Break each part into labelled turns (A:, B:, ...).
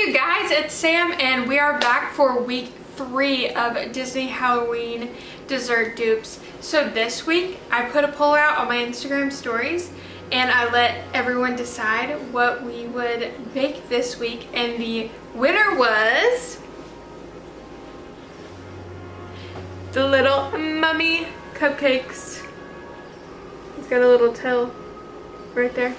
A: you guys, it's Sam and we are back for week 3 of Disney Halloween dessert dupes. So this week I put a poll out on my Instagram stories and I let everyone decide what we would bake this week, and the winner was the little mummy cupcakes. It's got a little tail right there.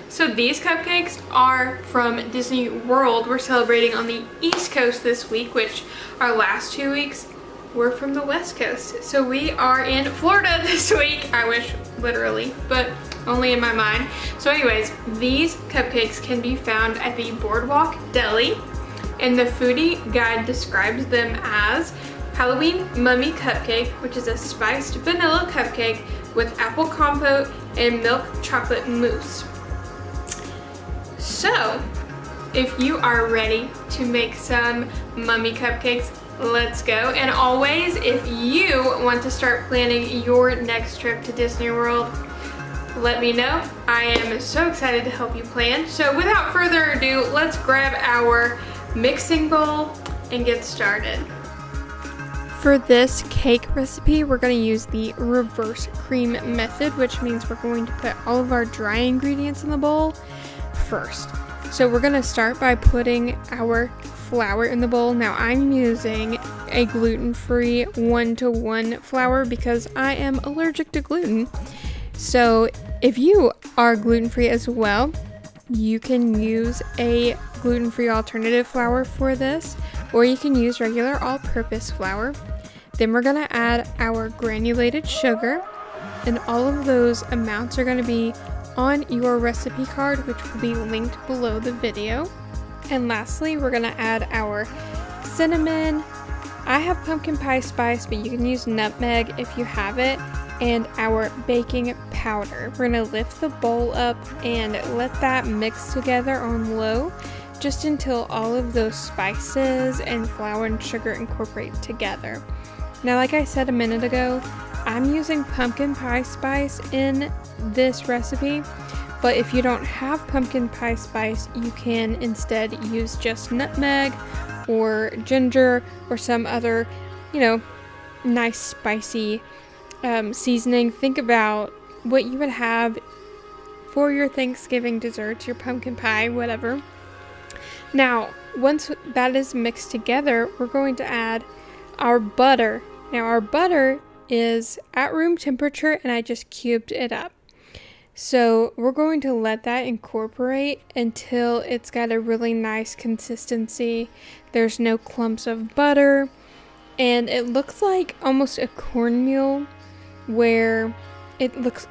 A: So these cupcakes are from Disney World. We're celebrating on the East Coast this week, which our last 2 weeks were from the West Coast. So we are in Florida this week. I wish literally, but only in my mind. So anyways, these cupcakes can be found at the Boardwalk Deli, and the foodie guide describes them as Halloween Mummy Cupcake, which is a spiced vanilla cupcake with apple compote and milk chocolate mousse. So, if you are ready to make some mummy cupcakes, let's go. And always, if you want to start planning your next trip to Disney World, let me know. I am so excited to help you plan. So without further ado, let's grab our mixing bowl and get started. For this cake recipe, we're going to use the reverse cream method, which means we're going to put all of our dry ingredients in the bowl first. So we're going to start by putting our flour in the bowl. Now I'm using a gluten-free 1-to-1 flour because I am allergic to gluten. So if you are gluten-free as well, you can use a gluten-free alternative flour for this, or you can use regular all-purpose flour. Then we're going to add our granulated sugar, and all of those amounts are going to be on your recipe card, which will be linked below the video. And lastly, we're going to add our cinnamon. I have pumpkin pie spice, but you can use nutmeg if you have it, and our baking powder. We're going to lift the bowl up and let that mix together on low just until all of those spices and flour and sugar incorporate together. Now, like I said a minute ago, I'm using pumpkin pie spice in this recipe, but if you don't have pumpkin pie spice, you can instead use just nutmeg or ginger or some other, nice spicy seasoning. Think about what you would have for your Thanksgiving desserts, your pumpkin pie, whatever. Now, once that is mixed together, we're going to add our butter. Now, our butter is at room temperature and I just cubed it up. So we're going to let that incorporate until it's got a really nice consistency. There's no clumps of butter, and it looks like almost a cornmeal, where it looks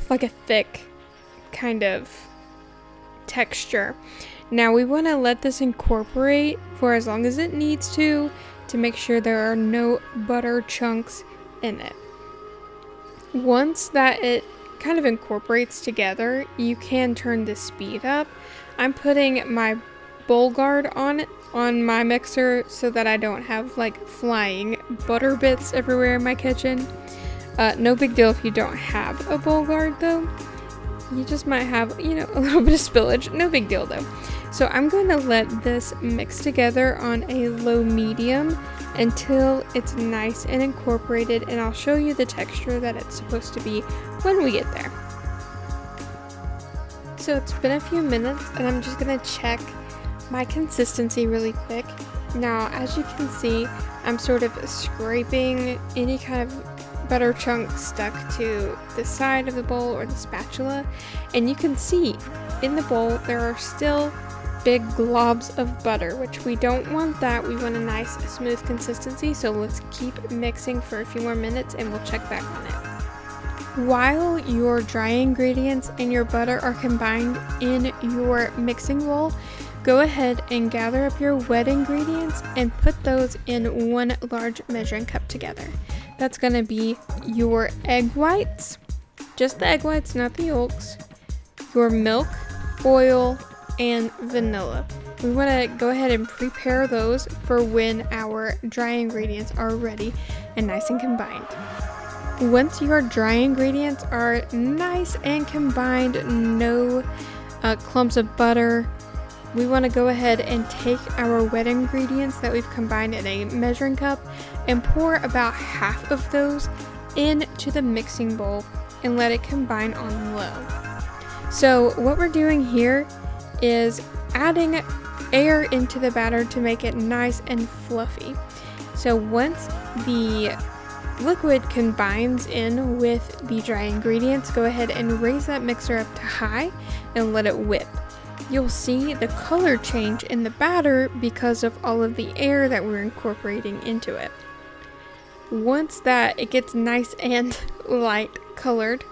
A: like a thick kind of texture. Now we want to let this incorporate for as long as it needs to make sure there are no butter chunks in it. Once that it kind of incorporates together, you can turn the speed up. I'm putting my bowl guard on my mixer so that I don't have like flying butter bits everywhere in my kitchen. No big deal if you don't have a bowl guard though. You just might have, a little bit of spillage. No big deal though. So I'm going to let this mix together on a low medium until it's nice and incorporated, and I'll show you the texture that it's supposed to be when we get there. So it's been a few minutes and I'm just going to check my consistency really quick. Now, as you can see, I'm sort of scraping any kind of butter chunk stuck to the side of the bowl or the spatula, and you can see in the bowl there are still big globs of butter, which we don't want that. We want a nice smooth consistency, so let's keep mixing for a few more minutes and we'll check back on it. While your dry ingredients and your butter are combined in your mixing bowl, go ahead and gather up your wet ingredients and put those in one large measuring cup together. That's going to be your egg whites, just the egg whites, not the yolks, your milk, oil, and vanilla. We want to go ahead and prepare those for when our dry ingredients are ready and nice and combined. Once your dry ingredients are nice and combined, no clumps of butter, we want to go ahead and take our wet ingredients that we've combined in a measuring cup and pour about half of those into the mixing bowl and let it combine on low. So what we're doing here is adding air into the batter to make it nice and fluffy. So once the liquid combines in with the dry ingredients, go ahead and raise that mixer up to high and let it whip. You'll see the color change in the batter because of all of the air that we're incorporating into it. Once that it gets nice and light colored,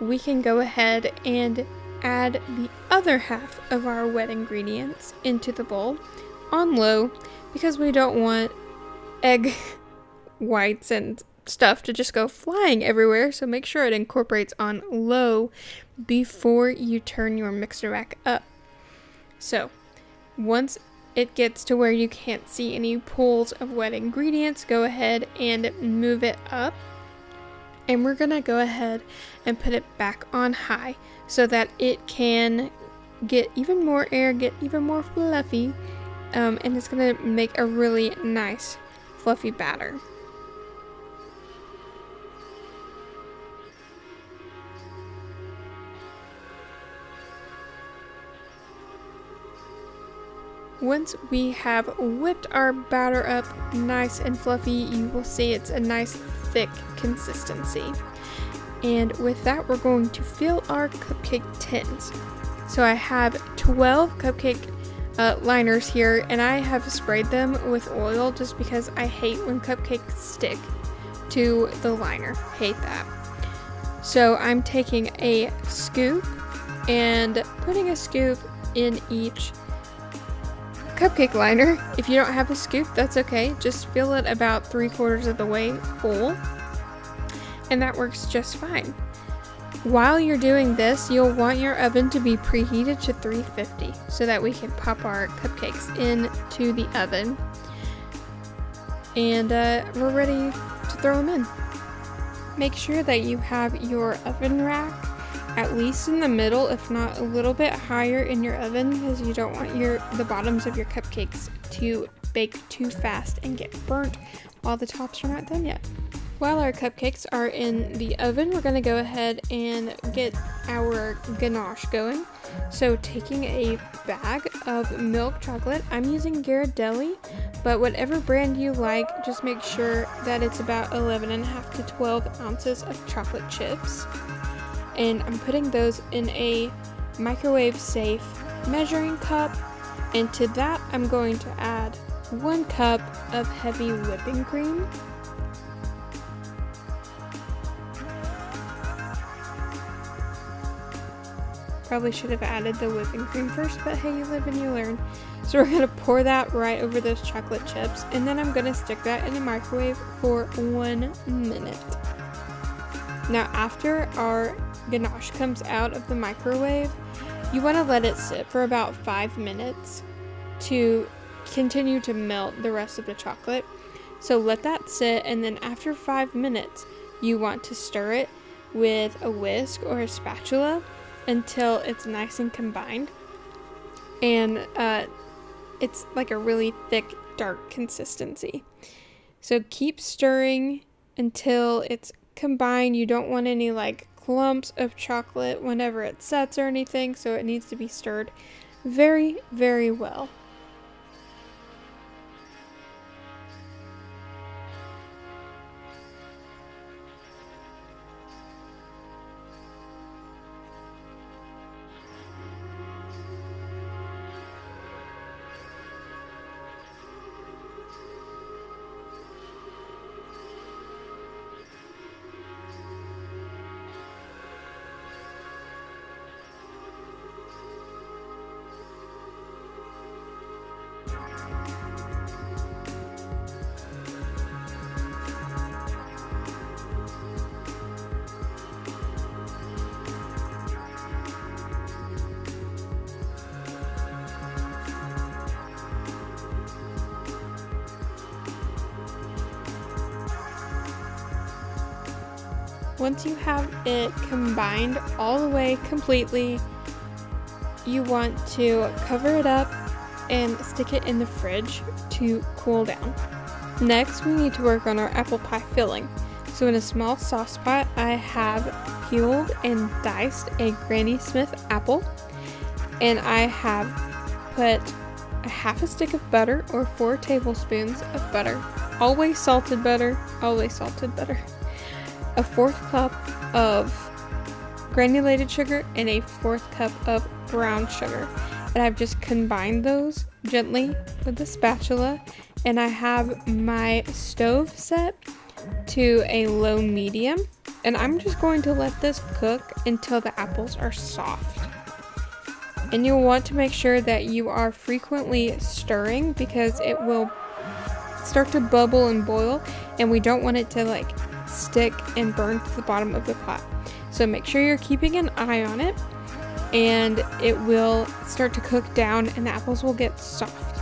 A: we can go ahead and add the other half of our wet ingredients into the bowl on low because we don't want egg whites and stuff to just go flying everywhere, so make sure it incorporates on low before you turn your mixer back up. So once it gets to where you can't see any pools of wet ingredients, go ahead and move it up, and we're gonna go ahead and put it back on high so that it can get even more air, get even more fluffy, and it's gonna make a really nice fluffy batter. Once we have whipped our batter up nice and fluffy, you will see it's a nice thick consistency. And with that, we're going to fill our cupcake tins. So I have 12 cupcake liners here, and I have sprayed them with oil just because I hate when cupcakes stick to the liner. Hate that. So I'm taking a scoop and putting a scoop in each cupcake liner. If you don't have a scoop, that's okay. Just fill it about 3/4 of the way full, and that works just fine. While you're doing this, you'll want your oven to be preheated to 350 so that we can pop our cupcakes into the oven, and we're ready to throw them in. Make sure that you have your oven rack at least in the middle, if not a little bit higher in your oven, because you don't want the bottoms of your cupcakes to bake too fast and get burnt while the tops are not done yet. While our cupcakes are in the oven, we're going to go ahead and get our ganache going. So taking a bag of milk chocolate, I'm using Ghirardelli, but whatever brand you like, just make sure that it's about 11.5 to 12 ounces of chocolate chips. And I'm putting those in a microwave safe measuring cup, and to that I'm going to add 1 cup of heavy whipping cream. Probably should have added the whipping cream first, but hey, you live and you learn. So we're gonna pour that right over those chocolate chips, and then I'm gonna stick that in the microwave for 1 minute. Now after our ganache comes out of the microwave, you want to let it sit for about 5 minutes to continue to melt the rest of the chocolate. So let that sit, and then after 5 minutes you want to stir it with a whisk or a spatula until it's nice and combined, and it's like a really thick dark consistency. So keep stirring until it's combined. You don't want any like clumps of chocolate whenever it sets or anything, so it needs to be stirred very, very well. Once you have it combined all the way completely, you want to cover it up and stick it in the fridge to cool down. Next, we need to work on our apple pie filling. So in a small sauce pot, I have peeled and diced a Granny Smith apple, and I have put a half a stick of butter or 4 tablespoons of butter, always salted butter, always salted butter, a 1/4 cup of granulated sugar, and a 1/4 cup of brown sugar. And I've just combined those gently with the spatula, and I have my stove set to a low medium, and I'm just going to let this cook until the apples are soft. And you'll want to make sure that you are frequently stirring because it will start to bubble and boil, and we don't want it to like stick and burn to the bottom of the pot. So make sure you're keeping an eye on it, and it will start to cook down and the apples will get soft.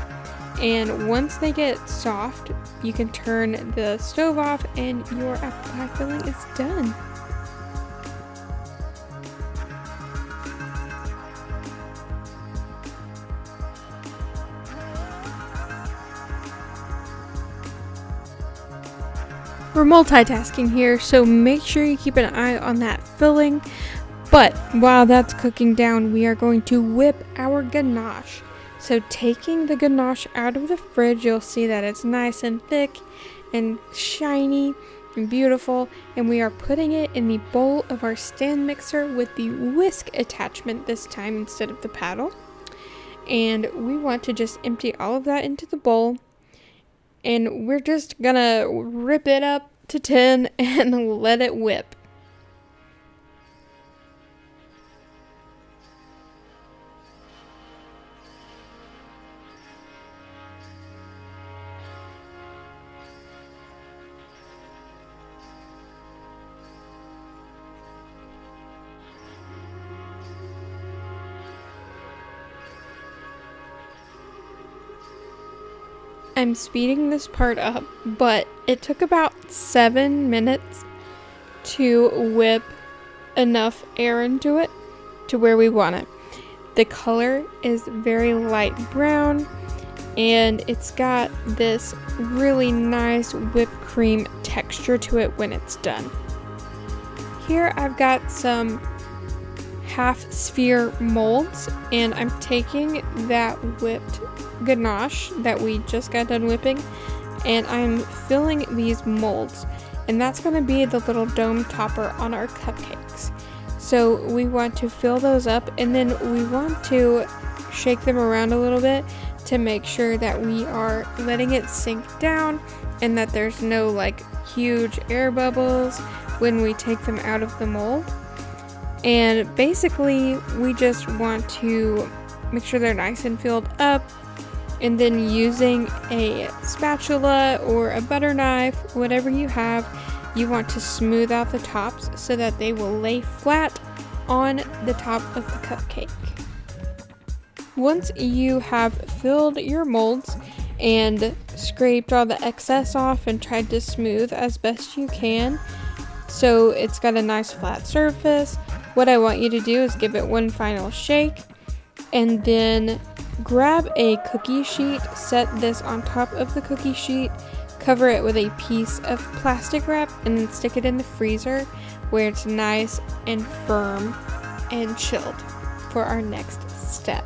A: And once they get soft, you can turn the stove off and your apple pie filling is done. We're multitasking here, so make sure you keep an eye on that filling. But while that's cooking down, we are going to whip our ganache. So taking the ganache out of the fridge, you'll see that it's nice and thick and shiny and beautiful. And we are putting it in the bowl of our stand mixer with the whisk attachment this time instead of the paddle. And we want to just empty all of that into the bowl. And we're just gonna rip it up to 10 and let it whip. I'm speeding this part up, but it took about 7 minutes to whip enough air into it to where we want it. The color is very light brown, and it's got this really nice whipped cream texture to it when it's done. Here I've got some half sphere molds, and I'm taking that whipped ganache that we just got done whipping, and I'm filling these molds, and that's going to be the little dome topper on our cupcakes. So we want to fill those up, and then we want to shake them around a little bit to make sure that we are letting it sink down and that there's no like huge air bubbles when we take them out of the mold. And basically we just want to make sure they're nice and filled up, and then using a spatula or a butter knife, whatever you have, you want to smooth out the tops so that they will lay flat on the top of the cupcake. Once you have filled your molds and scraped all the excess off and tried to smooth as best you can so it's got a nice flat surface, what I want you to do is give it one final shake, and then grab a cookie sheet, set this on top of the cookie sheet, cover it with a piece of plastic wrap, and then stick it in the freezer where it's nice and firm and chilled for our next step.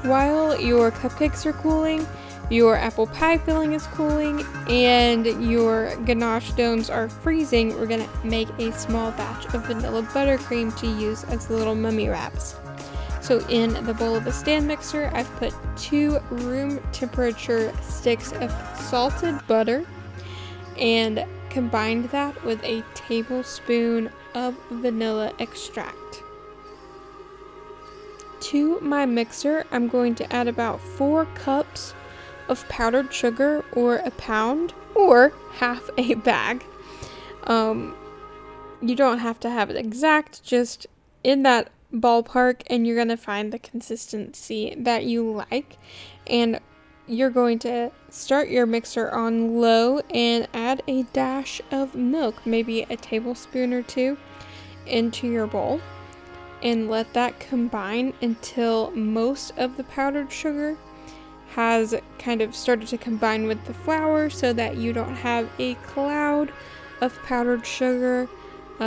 A: While your cupcakes are cooling, your apple pie filling is cooling, and your ganache domes are freezing, we're going to make a small batch of vanilla buttercream to use as the little mummy wraps. So in the bowl of the stand mixer, I've put 2 room temperature sticks of salted butter and combined that with a tablespoon of vanilla extract. To my mixer, I'm going to add about 4 cups of powdered sugar, or a pound, or half a bag. You don't have to have it exact, just in that ballpark, and you're gonna find the consistency that you like. And you're going to start your mixer on low and add a dash of milk, maybe a tablespoon or two, into your bowl, and let that combine until most of the powdered sugar has kind of started to combine with the flour, so that you don't have a cloud of powdered sugar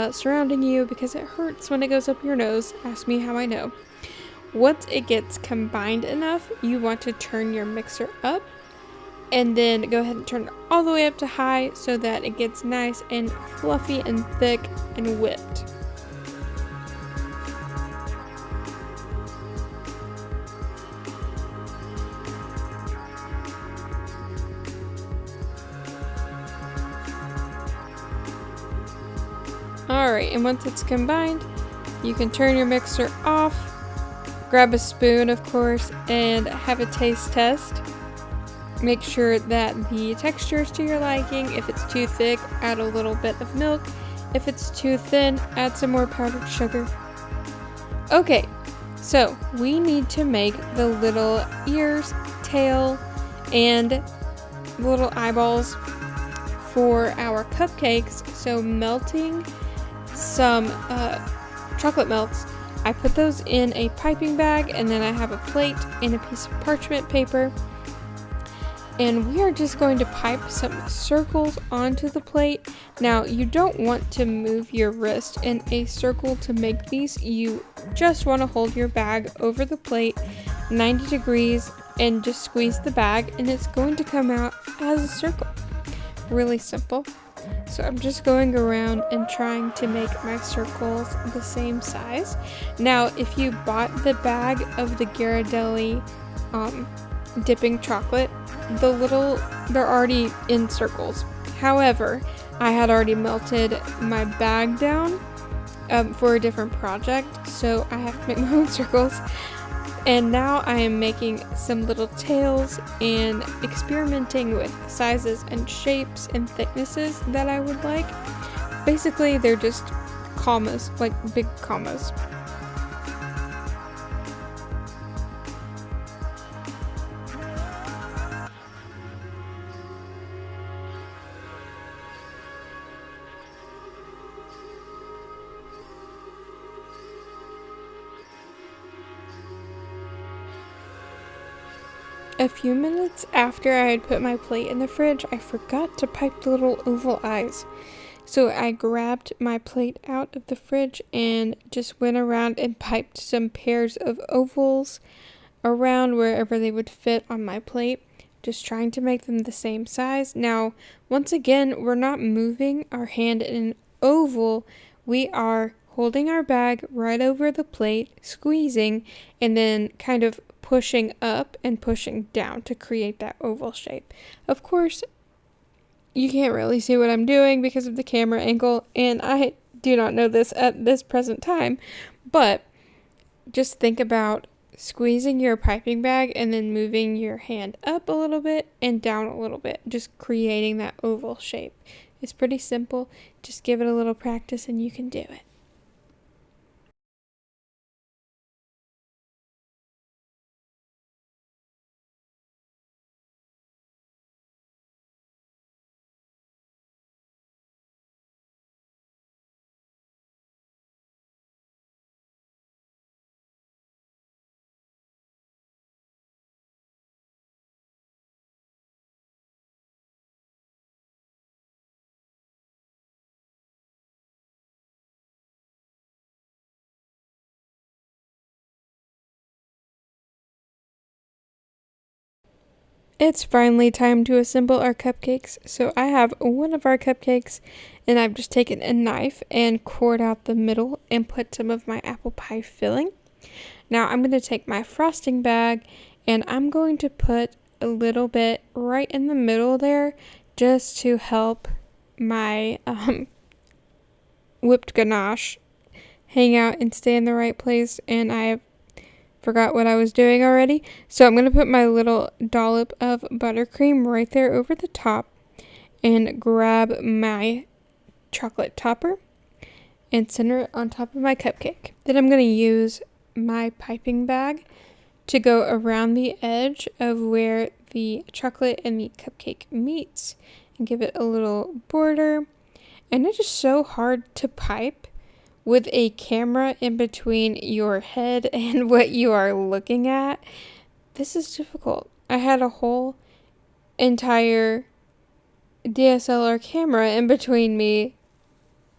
A: surrounding you, because it hurts when it goes up your nose. Ask me how I know. Once it gets combined enough, you want to turn your mixer up, and then go ahead and turn it all the way up to high so that it gets nice and fluffy and thick and whipped. Alright, and once it's combined, you can turn your mixer off, grab a spoon, of course, and have a taste test. Make sure that the texture is to your liking. If it's too thick, add a little bit of milk. If it's too thin, add some more powdered sugar. Okay, so we need to make the little ears, tail, and little eyeballs for our cupcakes. So melting some chocolate melts, I put those in a piping bag, and then I have a plate and a piece of parchment paper, and we are just going to pipe some circles onto the plate. Now, you don't want to move your wrist in a circle to make these. You just want to hold your bag over the plate 90 degrees and just squeeze the bag, and it's going to come out as a circle. Really simple. So I'm just going around and trying to make my circles the same size. Now, if you bought the bag of the Ghirardelli dipping chocolate, they're already in circles. However, I had already melted my bag down for a different project, so I have to make my own circles. And now I am making some little tails and experimenting with sizes and shapes and thicknesses that I would like. Basically, they're just commas, like big commas. A few minutes after I had put my plate in the fridge, I forgot to pipe the little oval eyes. So I grabbed my plate out of the fridge and just went around and piped some pairs of ovals around wherever they would fit on my plate, just trying to make them the same size. Now, once again, we're not moving our hand in an oval. We are holding our bag right over the plate, squeezing, and then kind of pushing up and pushing down to create that oval shape. Of course, you can't really see what I'm doing because of the camera angle, and I do not know this at this present time, but just think about squeezing your piping bag and then moving your hand up a little bit and down a little bit, just creating that oval shape. It's pretty simple. Just give it a little practice and you can do it. It's finally time to assemble our cupcakes. So I have one of our cupcakes, and I've just taken a knife and cored out the middle and put some of my apple pie filling. Now I'm going to take my frosting bag and I'm going to put a little bit right in the middle there, just to help my whipped ganache hang out and stay in the right place. And I forgot what I was doing already. So I'm going to put my little dollop of buttercream right there over the top and grab my chocolate topper and center it on top of my cupcake. Then I'm going to use my piping bag to go around the edge of where
B: the chocolate and the cupcake meats and give it a little border. And it is so hard to pipe with a camera in between your head and what you are looking at. This is difficult. I had a whole entire DSLR camera in between me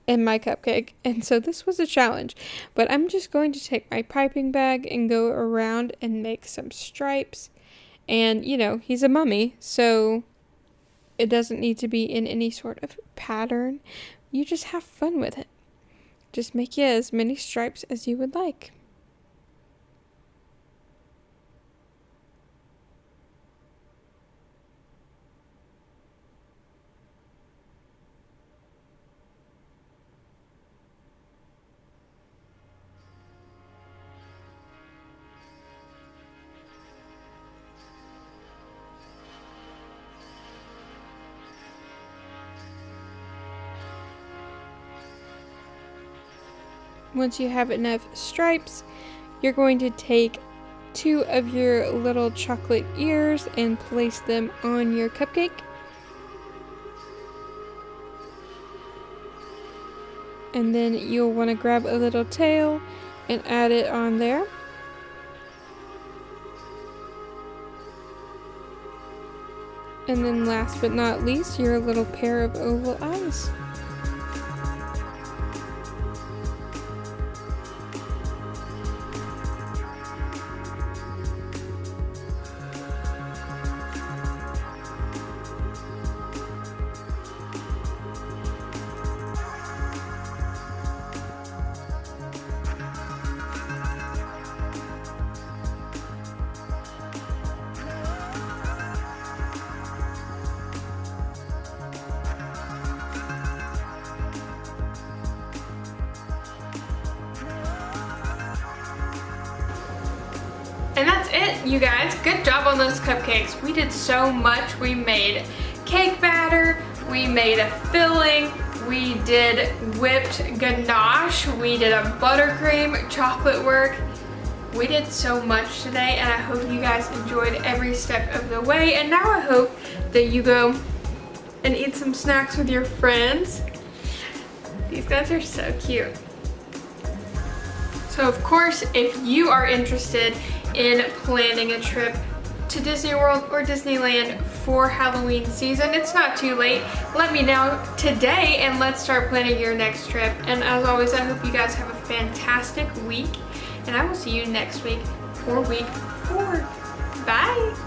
B: and my cupcake, and so this was a challenge. But I'm just going to take my piping bag and go around and make some stripes. And you know, he's a mummy, so it doesn't need to be in any sort of pattern. You just have fun with it. Just make as many stripes as you would like. Once you have enough stripes, you're going to take 2 of your little chocolate ears and place them on your cupcake. And then you'll want to grab a little tail and add it on there. And then last but not least, your little pair of oval eyes.
A: And that's it, you guys. Good job on those cupcakes. We did so much. We made cake batter, we made a filling, we did whipped ganache, we did a buttercream, chocolate work. We did so much today, and I hope you guys enjoyed every step of the way. And now I hope that you go and eat some snacks with your friends. These guys are so cute. So of course, if you are interested in planning a trip to Disney World or Disneyland for Halloween season, it's not too late. Let me know today and let's start planning your next trip. And as always, I hope you guys have a fantastic week, and I will see you next week for week 4. Bye!